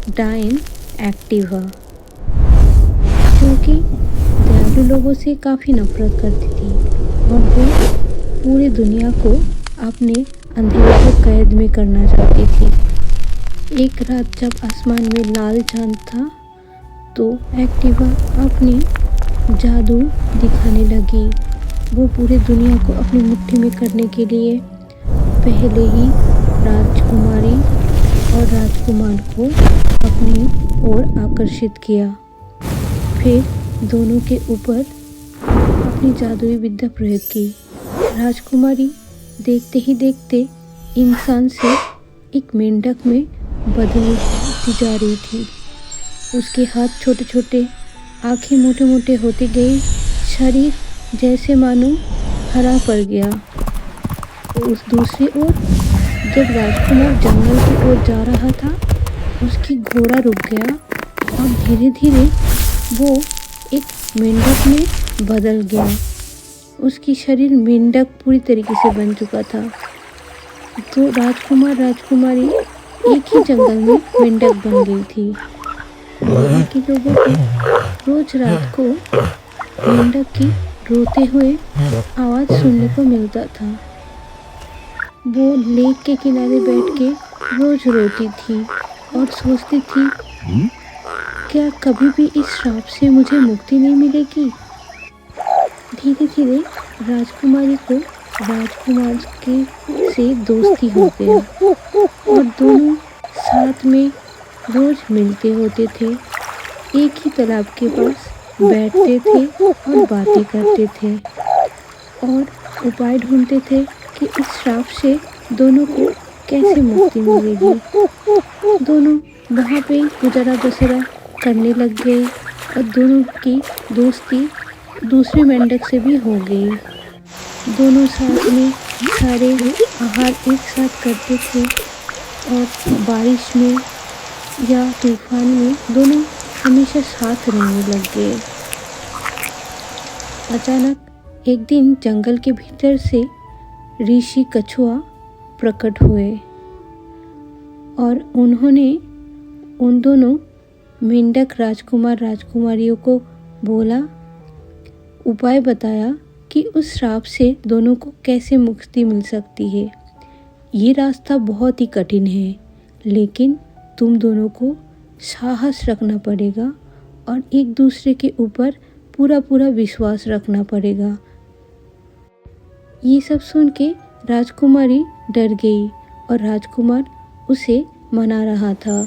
डायन एक्टिवा, क्योंकि दयालु लोगों से काफ़ी नफरत करती थी और वो पूरी दुनिया को अपने अंधेरे को कैद में करना चाहती थी। एक रात जब आसमान में लाल चांद था तो एक्टिवा अपनी जादू दिखाने लगी। वो पूरी दुनिया को अपनी मुट्ठी में करने के लिए पहले ही राजकुमारी और राजकुमार को अपनी ओर आकर्षित किया। फिर दोनों के ऊपर अपनी जादुई विद्या प्रयोग की। राजकुमारी देखते ही देखते इंसान से एक मेंढक में बदलती जा रही थी। उसके हाथ छोटे छोटे, आंखें मोटे मोटे होते गए, शरीर जैसे मानो हरा पड़ गया। उस दूसरी ओर जब राजकुमार जंगल की ओर जा रहा था, उसकी घोड़ा रुक गया और धीरे धीरे वो एक मेंढक में बदल गया। उसकी शरीर मेंढक पूरी तरीके से बन चुका था। तो राजकुमार राजकुमारी एक ही जंगल में मेंढक बन गई थी। बाकी लोगों को रोज रात को मेंढक की रोते हुए आवाज़ सुनने को मिलता था। वो लेक के किनारे बैठ के रोज रोती थी और सोचती थी, क्या कभी भी इस श्राप से मुझे मुक्ति नहीं मिलेगी। धीरे धीरे राजकुमारी को राजकुमार के से दोस्ती हो गया और दोनों साथ में रोज मिलते होते थे। एक ही तालाब के पास बैठते थे और बातें करते थे और उपाय ढूंढते थे कि इस श्राप से दोनों को कैसे मुक्ति मिलेगी। दोनों वहाँ पे गुजारा बसरा करने लग गए और दोनों की दोस्ती दूसरे मेंढक से भी हो गई। दोनों साथ में सारे आहार एक साथ करते थे और बारिश में या तूफान में दोनों हमेशा साथ रहने लग गए। अचानक एक दिन जंगल के भीतर से ऋषि कछुआ प्रकट हुए और उन्होंने उन दोनों मेंढक राजकुमार राजकुमारियों को बोला, उपाय बताया कि उस श्राप से दोनों को कैसे मुक्ति मिल सकती है। ये रास्ता बहुत ही कठिन है, लेकिन तुम दोनों को साहस रखना पड़ेगा और एक दूसरे के ऊपर पूरा पूरा विश्वास रखना पड़ेगा। ये सब सुन के राजकुमारी डर गई और राजकुमार उसे मना रहा था।